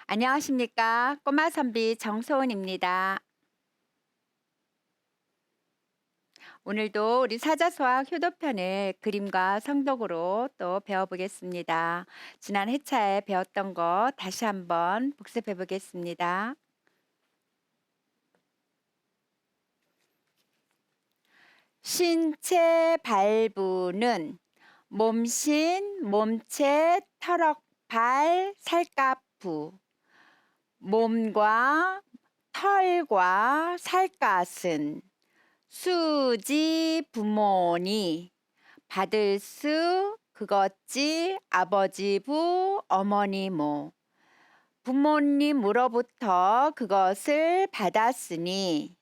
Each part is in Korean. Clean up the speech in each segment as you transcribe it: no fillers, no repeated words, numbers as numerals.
안녕하십니까. 꼬마 선비 정소은입니다. 오늘도 우리 사자수학 효도편을 그림과 성독으로 또 배워보겠습니다. 지난 회차에 배웠던 거 다시 한번 복습해 보겠습니다. 신체 발부는 몸신, 몸체, 털럭, 발, 살갗부. 몸과 털과 살갗은 수지 부모니 받을 수 그것지 아버지부 어머니모 부모님으로부터 그것을 받았으니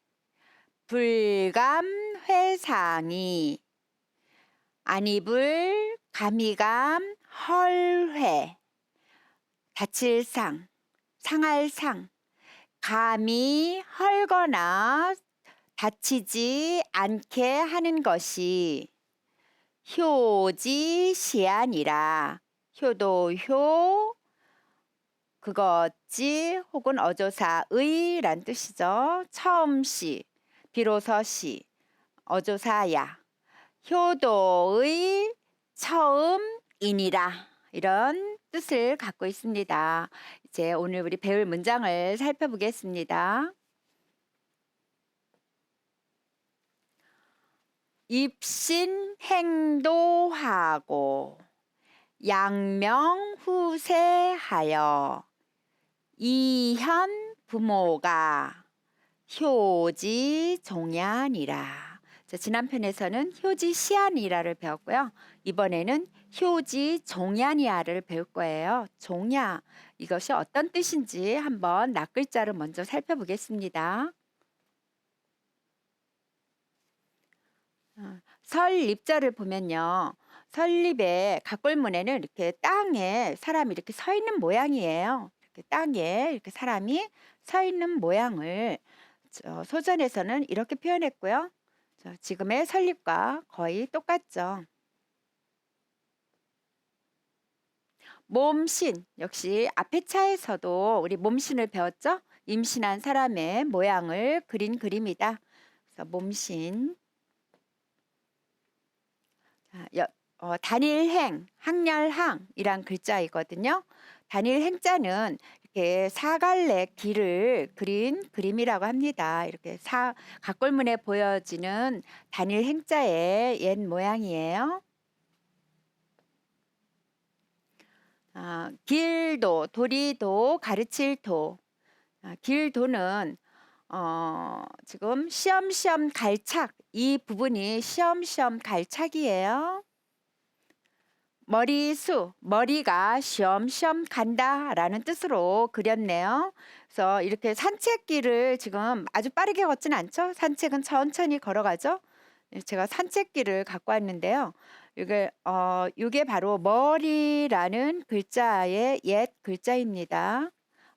불감 회상이 안입을 감이감 헐회 다칠 상 상할 상 감이 헐거나 다치지 않게 하는 것이 효지시안이라. 효도효 그것지 혹은 어조사의란 뜻이죠. 처음시 비로소시 어조사야 효도의 처음이니라 이런 뜻을 갖고 있습니다. 이제 오늘 우리 배울 문장을 살펴보겠습니다. 입신 행도하고 양명후세하여 이현 부모가 효지종야니라. 지난 편에서는 효지시아니라를 배웠고요. 이번에는 효지종야니아를 배울 거예요. 종야 이것이 어떤 뜻인지 한번 낱글자를 먼저 살펴보겠습니다. 설립자를 보면요. 설립의 각골문에는 이렇게 땅에 사람이 이렇게 서 있는 모양이에요. 이렇게 땅에 이렇게 사람이 서 있는 모양을 소전에서는 이렇게 표현했고요. 지금의 설립과 거의 똑같죠. 몸신 역시 앞의 차에서도 우리 몸신을 배웠죠. 임신한 사람의 모양을 그린 그림이다. 그래서 몸신. 단일행, 항렬항이란 글자이거든요. 단일행자는 이렇게 사갈래 길을 그린 그림이라고 합니다. 이렇게 각골문에 보여지는 단일행자의 옛 모양이에요. 길도, 도리도, 가르칠도. 길도는 지금 시험시험 갈착 이 부분이 시험시험 갈착이에요. 머리수, 머리가 시험시험 간다 라는 뜻으로 그렸네요. 그래서 이렇게 산책길을 지금 아주 빠르게 걷진 않죠. 산책은 천천히 걸어가죠. 제가 산책길을 갖고 왔는데요. 이게 바로 머리라는 글자의 옛 글자입니다.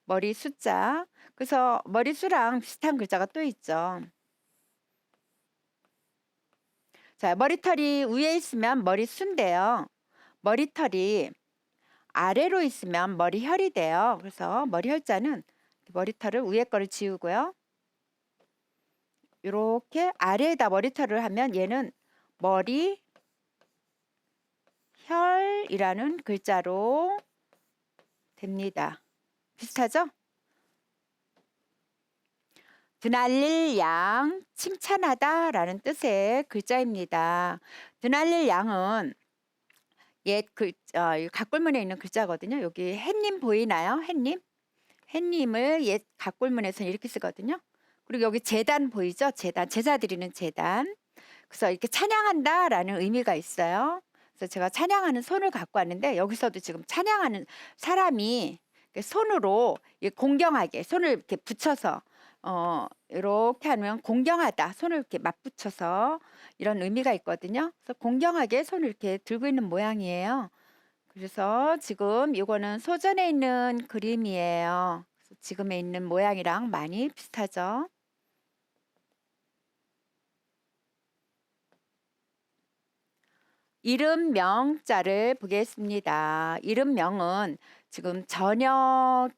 머리 숫자. 그래서 머리수랑 비슷한 글자가 또 있죠. 자, 머리털이 위에 있으면 머리수인데요. 머리털이 아래로 있으면 머리혈이 돼요. 그래서 머리혈자는 머리털을 위에 거를 지우고요. 이렇게 아래에다 머리털을 하면 얘는 머리혈이라는 글자로 됩니다. 비슷하죠? 드날릴 양, 칭찬하다 라는 뜻의 글자입니다. 드날릴 양은 각골문에 있는 글자거든요. 여기 햇님 보이나요? 햇님? 햇님을 옛 각골문에서는 이렇게 쓰거든요. 그리고 여기 제단 보이죠? 제단, 제사 드리는 제단. 그래서 이렇게 찬양한다 라는 의미가 있어요. 그래서 제가 찬양하는 손을 갖고 왔는데 여기서도 지금 찬양하는 사람이 손으로 공경하게 손을 이렇게 붙여서 이렇게 하면 공경하다. 손을 이렇게 맞붙여서 이런 의미가 있거든요. 그래서 공경하게 손을 이렇게 들고 있는 모양이에요. 그래서 지금 이거는 소전에 있는 그림이에요. 그래서 지금에 있는 모양이랑 많이 비슷하죠. 이름명자를 보겠습니다. 이름명은 지금 저녁이라는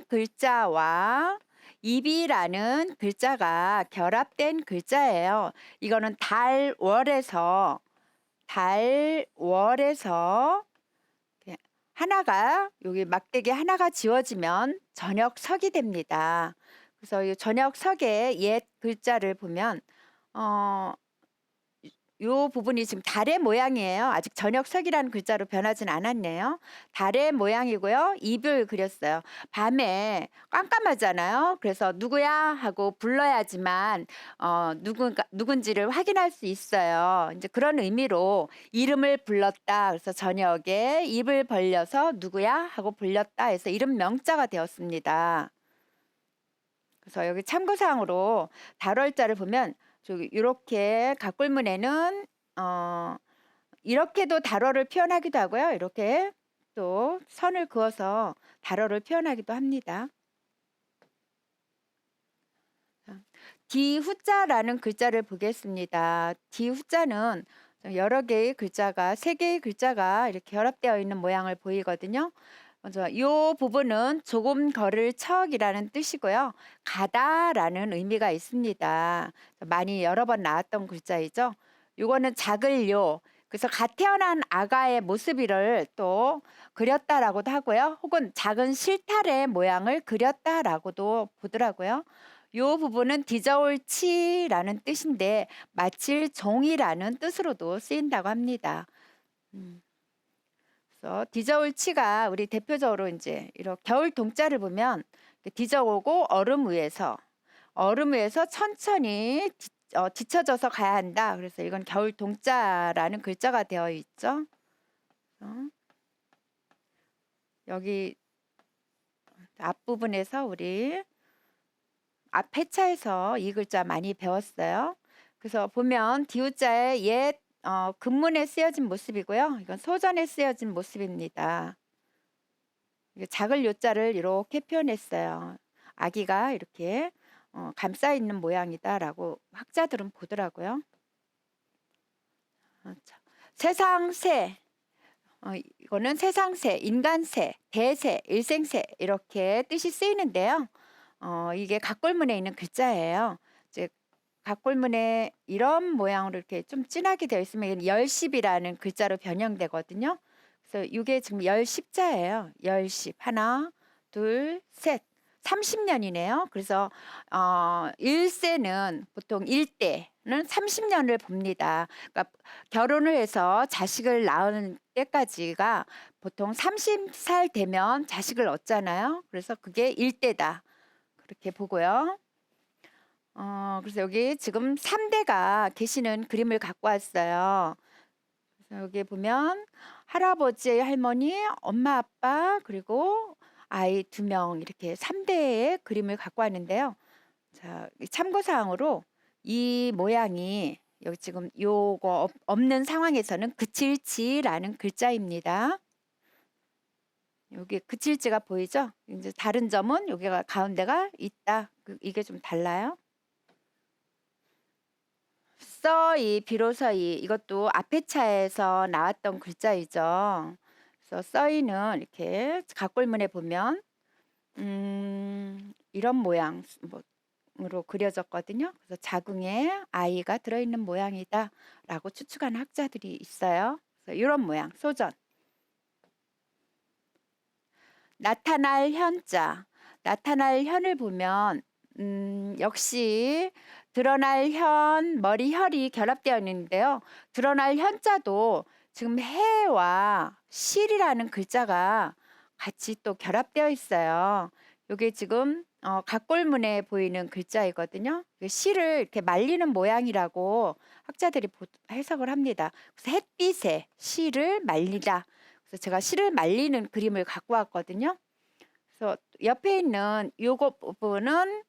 글자와 입이라는 글자가 결합된 글자예요. 이거는 달월에서 이렇게 하나가 여기 막대기 하나가 지워지면 저녁석이 됩니다. 그래서 이 저녁석의 옛 글자를 보면 요 부분이 지금 달의 모양이에요. 아직 저녁석이라는 글자로 변하진 않았네요. 달의 모양이고요. 입을 그렸어요. 밤에 깜깜하잖아요. 그래서 누구야 하고 불러야지만 누군지를 확인할 수 있어요. 이제 그런 의미로 이름을 불렀다. 그래서 저녁에 입을 벌려서 누구야 하고 불렸다 해서 이름 명자가 되었습니다. 그래서 여기 참고사항으로 달월자를 보면 저기 이렇게 각골문에는 이렇게도 달월을 표현하기도 하고요. 이렇게 또 선을 그어서 달월을 표현하기도 합니다. 디후자라는 글자를 보겠습니다. 디후자는 여러 개의 글자가, 세 개의 글자가 이렇게 결합되어 있는 모양을 보이거든요. 먼저 이 부분은 조금 걸을 척이라는 뜻이고요. 가다라는 의미가 있습니다. 많이 여러 번 나왔던 글자이죠. 이거는 작을 요. 그래서 갓 태어난 아가의 모습을 또 그렸다라고도 하고요. 혹은 작은 실타래 모양을 그렸다라고도 보더라고요. 이 부분은 디저울치라는 뜻인데 마칠 종이라는 뜻으로도 쓰인다고 합니다. 그래서 디저울치가 우리 대표적으로 이제 이렇게 겨울 동자를 보면 디저오고 얼음 위에서 천천히 뒤쳐져서 가야 한다. 그래서 이건 겨울 동자라는 글자가 되어 있죠. 여기 앞부분에서 우리 앞 회차에서 이 글자 많이 배웠어요. 그래서 보면 디우자의 옛 금문에 쓰여진 모습이고요. 이건 소전에 쓰여진 모습입니다. 작을 요자를 이렇게 표현했어요. 아기가 이렇게 감싸 있는 모양이다라고 학자들은 보더라고요. 세상새, 이거는 세상새, 인간새, 대새, 일생새 이렇게 뜻이 쓰이는데요. 이게 각골문에 있는 글자예요. 이제 각골문에 이런 모양으로 이렇게 좀 진하게 되어 있으면 열십이라는 글자로 변형되거든요. 그래서 이게 지금 열십자예요. 열십 하나, 둘, 셋. 30년이네요. 그래서 일세는 보통 일대는 30년을 봅니다. 그러니까 결혼을 해서 자식을 낳은 때까지가 보통 30살 되면 자식을 얻잖아요. 그래서 그게 일대다. 그렇게 보고요. 그래서 여기 지금 3대가 계시는 그림을 갖고 왔어요. 그래서 여기 보면 할아버지, 할머니, 엄마, 아빠 그리고 아이 2명 이렇게 3대의 그림을 갖고 왔는데요. 자, 참고사항으로 이 모양이 여기 지금 요거 없는 상황에서는 그칠지라는 글자입니다. 여기 그칠지가 보이죠? 이제 다른 점은 여기가 가운데가 있다. 이게 좀 달라요. 써이, 비로서이 이것도 앞에 차에서 나왔던 글자이죠. 그래서 써이는 이렇게 각골문에 보면 이런 모양으로 그려졌거든요. 그래서 자궁에 아이가 들어있는 모양이다 라고 추측하는 학자들이 있어요. 그래서 이런 모양, 소전. 나타날 현자, 나타날 현을 보면 역시 드러날 현, 머리 혈이 결합되어 있는데요. 드러날 현자도 지금 해와 실이라는 글자가 같이 또 결합되어 있어요. 이게 지금 각골문에 보이는 글자이거든요. 실을 이렇게 말리는 모양이라고 학자들이 해석을 합니다. 그래서 햇빛에 실을 말리다. 그래서 제가 실을 말리는 그림을 갖고 왔거든요. 그래서 옆에 있는 요거 부분은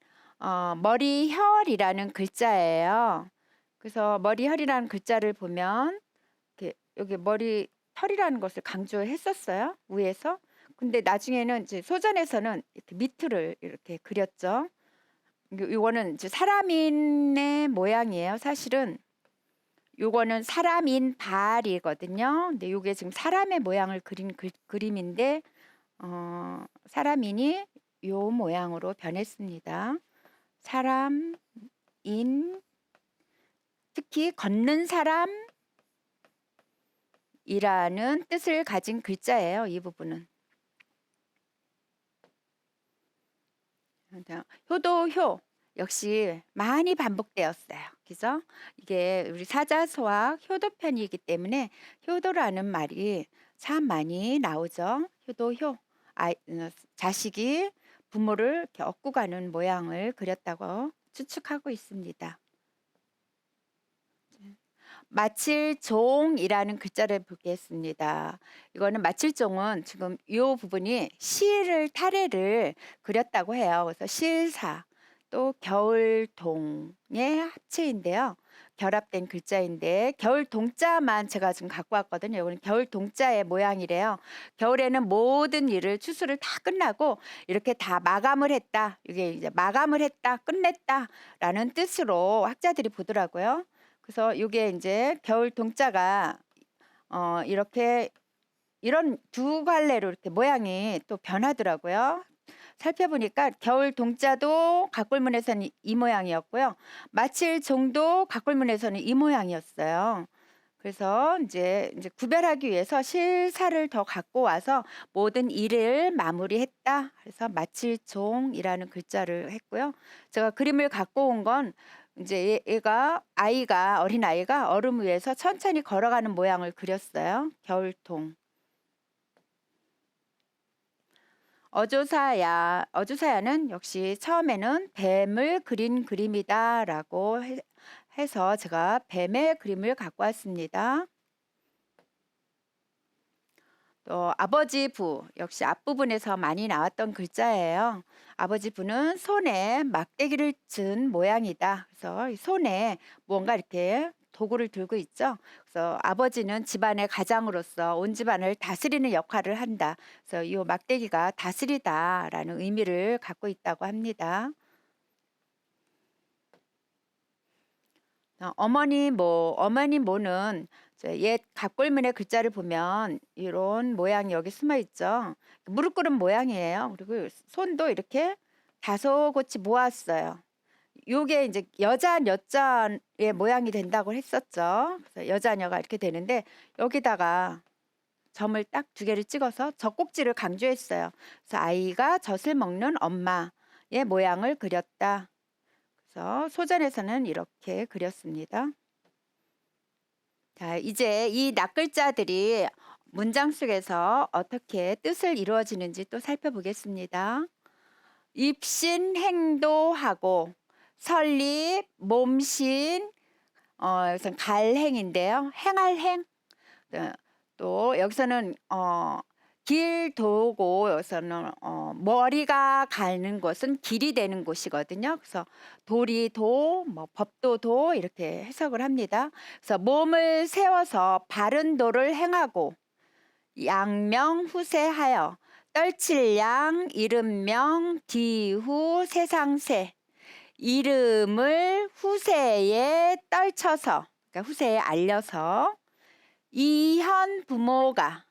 머리혈이라는 글자예요. 그래서 머리혈이라는 글자를 보면 이렇게 여기 머리털이라는 것을 강조했었어요. 위에서. 근데 나중에는 이제 소전에서는 이렇게 밑을 이렇게 그렸죠. 이거는 이제 사람인의 모양이에요. 사실은 요거는 사람인 발이거든요. 근데 요게 지금 사람의 모양을 그린 그림인데 사람인이 요 모양으로 변했습니다. 사람, 인, 특히 걷는 사람이라는 뜻을 가진 글자예요. 이 부분은. 효도, 효 역시 많이 반복되었어요. 그죠? 이게 우리 사자소학 효도편이기 때문에 효도라는 말이 참 많이 나오죠. 효도, 효. 자식이 부모를 이렇게 업고 가는 모양을 그렸다고 추측하고 있습니다. 마칠종이라는 글자를 보겠습니다. 이거는 마칠종은 지금 이 부분이 시를 타래를 그렸다고 해요. 그래서 실사 또 겨울동의 합체인데요. 결합된 글자인데 겨울동자만 제가 지금 갖고 왔거든요. 이거는 겨울동자의 모양이래요. 겨울에는 모든 일을 추수를 다 끝나고 이렇게 다 마감을 했다. 이게 이제 마감을 했다, 끝냈다라는 뜻으로 학자들이 보더라고요. 그래서 이게 이제 겨울 동자가 이렇게 이런 두 갈래로 이렇게 모양이 또 변하더라고요. 살펴보니까 겨울 동자도 각골문에서는 이 모양이었고요. 마칠종도 각골문에서는 이 모양이었어요. 그래서 이제 구별하기 위해서 실사를 더 갖고 와서 모든 일을 마무리했다. 그래서 마칠종이라는 글자를 했고요. 제가 그림을 갖고 온 건 이제 얘가 어린 아이가 얼음 위에서 천천히 걸어가는 모양을 그렸어요. 겨울동. 어조사야는 역시 처음에는 뱀을 그린 그림이다라고 해서 제가 뱀의 그림을 갖고 왔습니다. 또 아버지 부 역시 앞부분에서 많이 나왔던 글자예요. 아버지 부는 손에 막대기를 든 모양이다. 그래서 손에 뭔가 이렇게 도구를 들고 있죠. 그래서 아버지는 집안의 가장으로서 온 집안을 다스리는 역할을 한다. 그래서 이 막대기가 다스리다라는 의미를 갖고 있다고 합니다. 어머니 모는 옛 갑골문의 글자를 보면 이런 모양이 여기 숨어 있죠. 무릎 꿇은 모양이에요. 그리고 손도 이렇게 다소곳이 모았어요. 요게 이제 여자의 모양이 된다고 했었죠. 그래서 여자녀가 이렇게 되는데 여기다가 점을 딱 두 개를 찍어서 젖꼭지를 강조했어요. 그래서 아이가 젖을 먹는 엄마의 모양을 그렸다. 그래서 소전에서는 이렇게 그렸습니다. 자, 이제 이 낱글자들이 문장 속에서 어떻게 뜻을 이루어지는지 또 살펴보겠습니다. 입신 행도하고 설립 몸신 여기서는 갈행인데요. 행할 행. 또 여기서는 길 도고 여기서는 머리가 가는 곳은 길이 되는 곳이거든요. 그래서 도리 도, 법도 도 이렇게 해석을 합니다. 그래서 몸을 세워서 바른 도를 행하고 양명 후세하여 떨칠양 이름명 뒤후 세상세 이름을 후세에 떨쳐서 그러니까 후세에 알려서 이현 부모가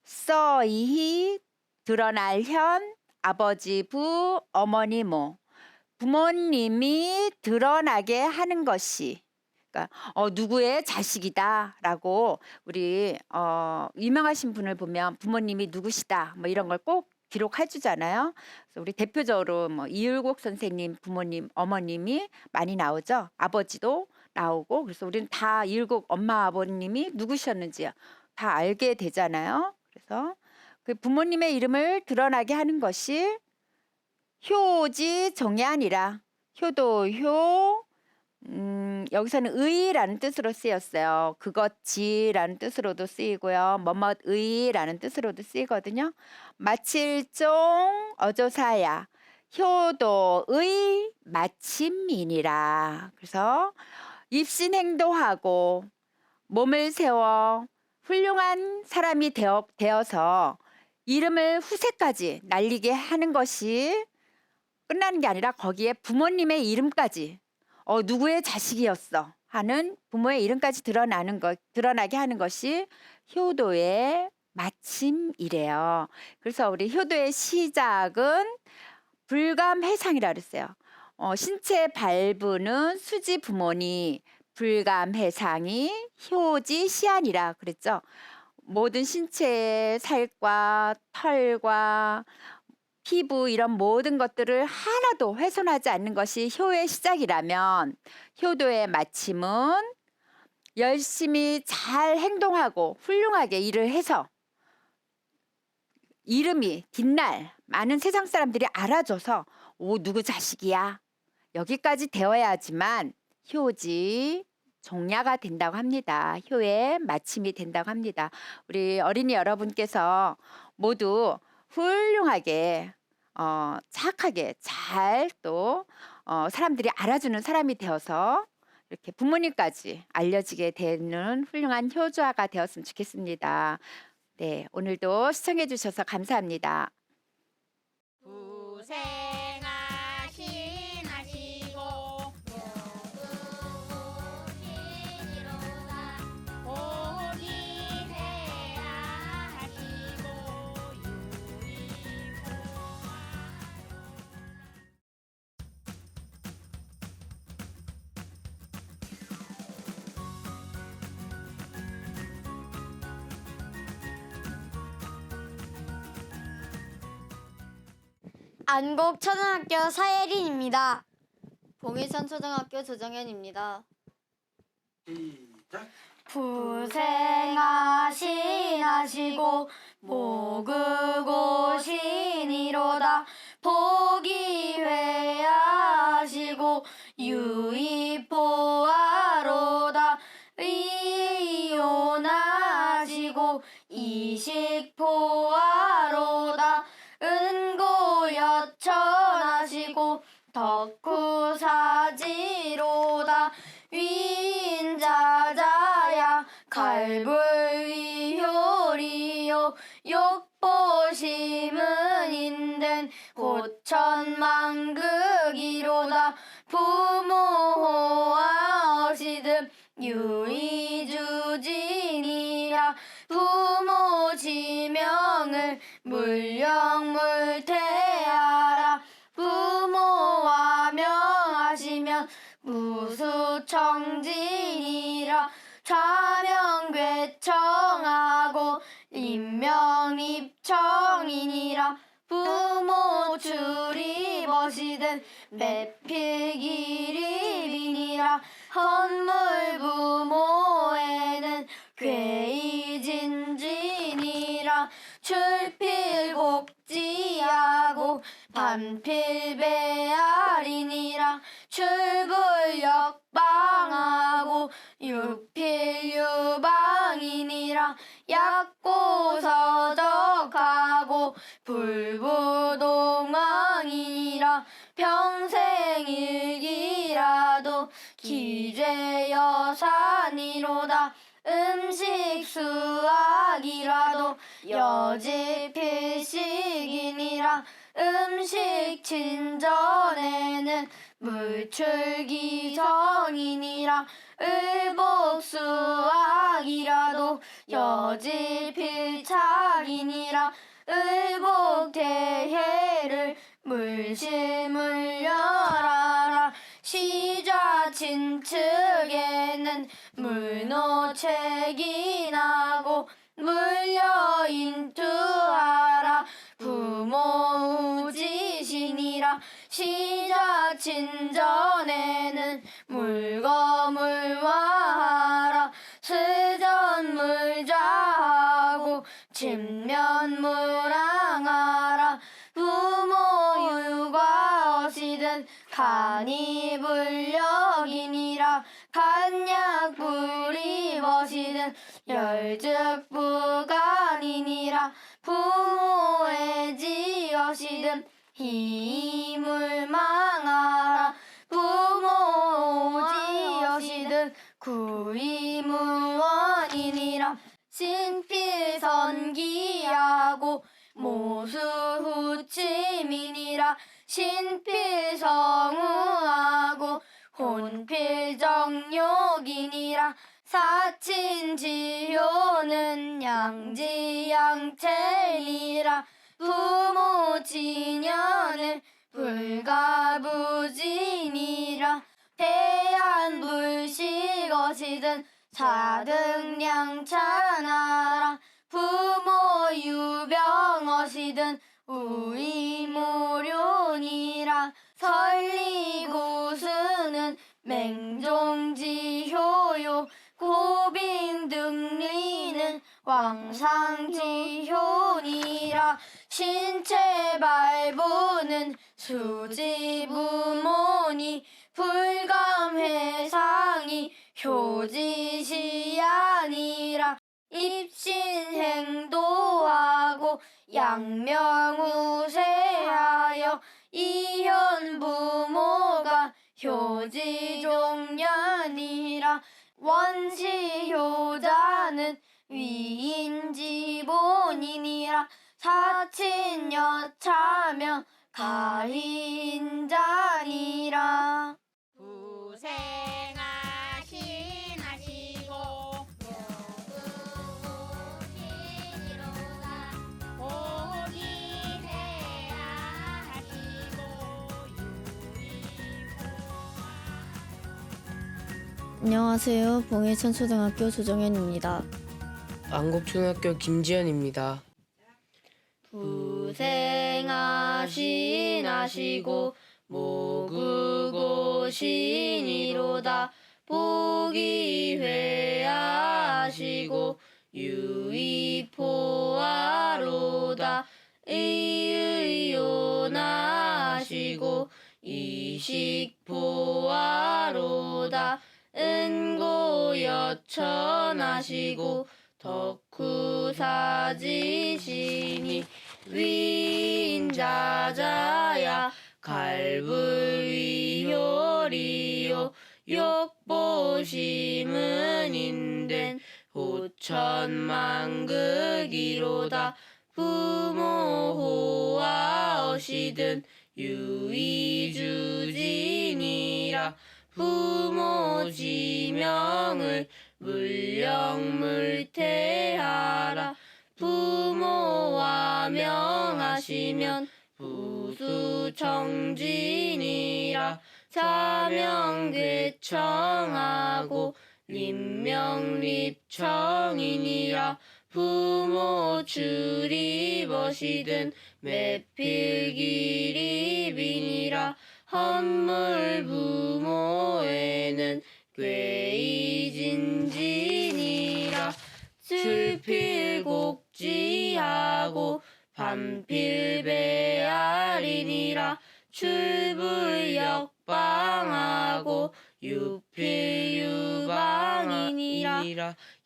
써이히 드러날 현 아버지 부 어머니 모 부모님이 드러나게 하는 것이 그러니까 누구의 자식이다라고 우리 유명하신 분을 보면 부모님이 누구시다 뭐 이런 걸 꼭 기록해 주잖아요. 그래서 우리 대표적으로 뭐 이율곡 선생님 부모님 어머님이 많이 나오죠. 아버지도 나오고 그래서 우리는 다 이율곡 엄마 아버님이 누구셨는지 다 알게 되잖아요. 그래서 그 부모님의 이름을 드러나게 하는 것이 효지 종이 아니라 효도효 여기서는 의라는 뜻으로 쓰였어요. 그것지라는 뜻으로도 쓰이고요. 뭐뭇의라는 뜻으로도 쓰이거든요. 마칠종 어조사야 효도의 마침이니라. 그래서 입신행도하고 몸을 세워 훌륭한 사람이 되어서 이름을 후세까지 날리게 하는 것이 끝나는 게 아니라 거기에 부모님의 이름까지 누구의 자식이었어 하는 부모의 이름까지 드러나게 하는 것이 효도의 마침이래요. 그래서 우리 효도의 시작은 불감해상이라 그랬어요. 신체 발부는 수지 부모니 불감해상이 효지 시안이라 그랬죠. 모든 신체의 살과 털과 피부 이런 모든 것들을 하나도 훼손하지 않는 것이 효의 시작이라면 효도의 마침은 열심히 잘 행동하고 훌륭하게 일을 해서 이름이 뒷날 많은 세상 사람들이 알아줘서 오 누구 자식이야 여기까지 되어야지만 효지 종야가 된다고 합니다. 효의 마침이 된다고 합니다. 우리 어린이 여러분께서 모두 훌륭하게 착하게 잘 또 사람들이 알아주는 사람이 되어서 이렇게 부모님까지 알려지게 되는 훌륭한 효자가 되었으면 좋겠습니다. 네, 오늘도 시청해 주셔서 감사합니다. 고생하시고 복이 돼야 하시고 안곡초등학교 사예린입니다. 봉일천초등학교 조정현입니다. 시작. 고생하시고 모그고신이로다 복이 회하시고 유의포하로다 의요나시고 이식포하로다 은고여천하시고 덕후사지로다 위인자자야 갈불위효리요 욕보심은 인된 고천만극이로다 부모호와 어시듬 유의주진이야 부모 지명을 물령물태하라 부모와 명하시면 무수청진이라 좌명괴청하고 임명입청이니라 부모 출입어시든 매필기립이니라 헌물부모에는 괴이진진이라 출필곡지하고 반필배알이니라 출불역방하고 육필유방이니라 약고서적하고 불부동왕이니라 평생일기라도 기죄여산이로다 음식수학이라도 여지필식이니라 음식친전에는 물출기성이니라 을복수학이라도 여지필착이니라 을복대해를 물실물열하라 시좌친측에는 물노책이 나고 물려인투하라 부모우지신이라 시좌친전에는 물거물화하라 스전물좌하고 진면물항하라 부모유과 어시든 간이불력이니라 간약불입어시든 열즉부간이니라 부모애지어시든 희물망하라 부모지어시든 구이무원이니라 신필선기하고 모수후침이니라 신필성우하고 혼필정욕이니라 사친지효는 양지양체니라. 부모 진연을 불가부지니라. 대한불식어시든 사등량찬하라. 부모 유병어시든 우이무료니라. 설리고수는 맹종지효요. 고빙등리는 왕상지효니라. 신체발부는 수지부모니. 불감회상이 효지시아니라. 입신행도하고 양명우세하여 이현부모가 효지종년이라. 원시효자는 위인지본이니라. 사친여차면 가인자니라. 고생하시고 복이 돼야 하시고 안녕하세요. 봉해천초등학교 조정현입니다. 안국초등학교 김지현입니다. 부생하시나시고 모국오시니로다. 복이 회하시고 유의포하로다. 의의요나시고 이식포하로다. 은고여천하시고 덕후사지시니. 위인자자야 갈불위효리요. 욕보심은 인된 호천만극이로다. 부모호와 어시든 유의주진이라. 부모 지명을 물령물태하라. 부모와 명하시면 부수청진이라. 사명괴청하고 립명립청이니라. 부모 출입어시든 매필기립이니라. 헌물부모에는 꾀이진진이라. 출필곡지하고 반필배알이니라. 출불역방하고 유필유방이니라.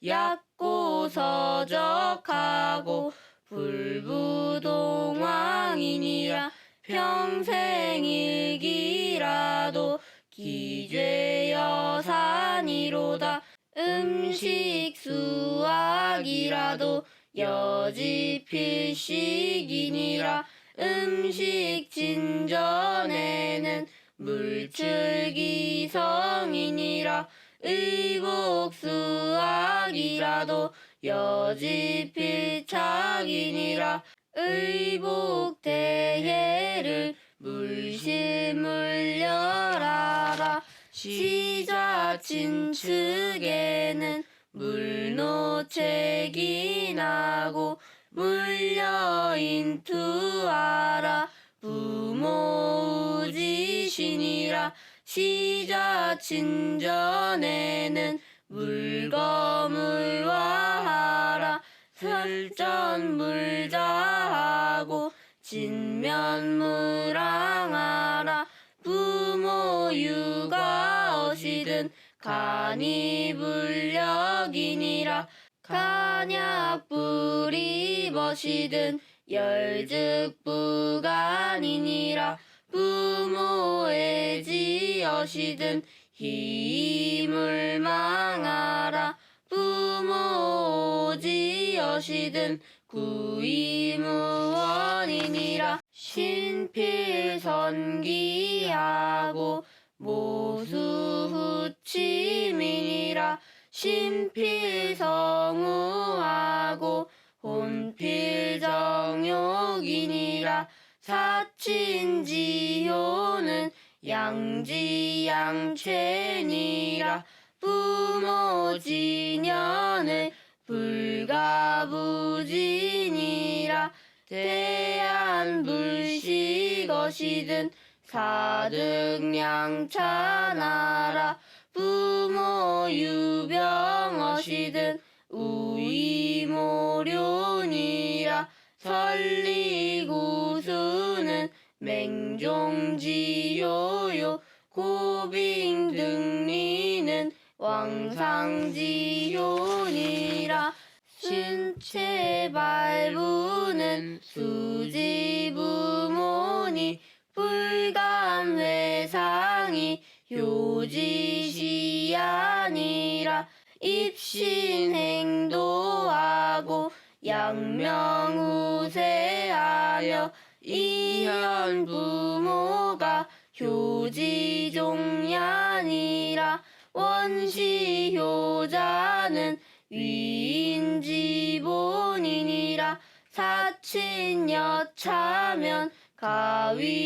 약고서적하고 불부동왕이니라. 평생일기라도 기죄여산이로다. 음식수학이라도 여지필식이니라. 음식진전에는 물출기성이니라. 의복수학이라도 여지필착이니라. 의복대해를 물실물려라라. 시자친측에는 물노책이 나고 물려인투하라. 부모우지시니라. 시자친전에는 물거물화하라. 설전물자하고 진면무랑하라. 부모 육아어시든 간이불력이니라. 간약불입어시든 열즉부간이니라. 부모의 지어시든 희물망하라. 부모 지어시든 구이무원이니라. 신필선기하고 모수후침이니라. 신필성우하고 혼필정욕이니라. 사친지효는 양지양체니라. 부모지녀는 불가부지니라. 대안불식것이든 사득량차나라. 부모유병엇이든 우이모료니라. 설리구수는 맹종지요요. 고빙등리는 왕상지요니라. 신체발부는 수지부모니. 불감회상이 요지시아니라. 입신행도하고 양명우세하며 이현부모가 효지종야니라. 원시효자는 위인지본이니라. 사친여차면 가위인자니라.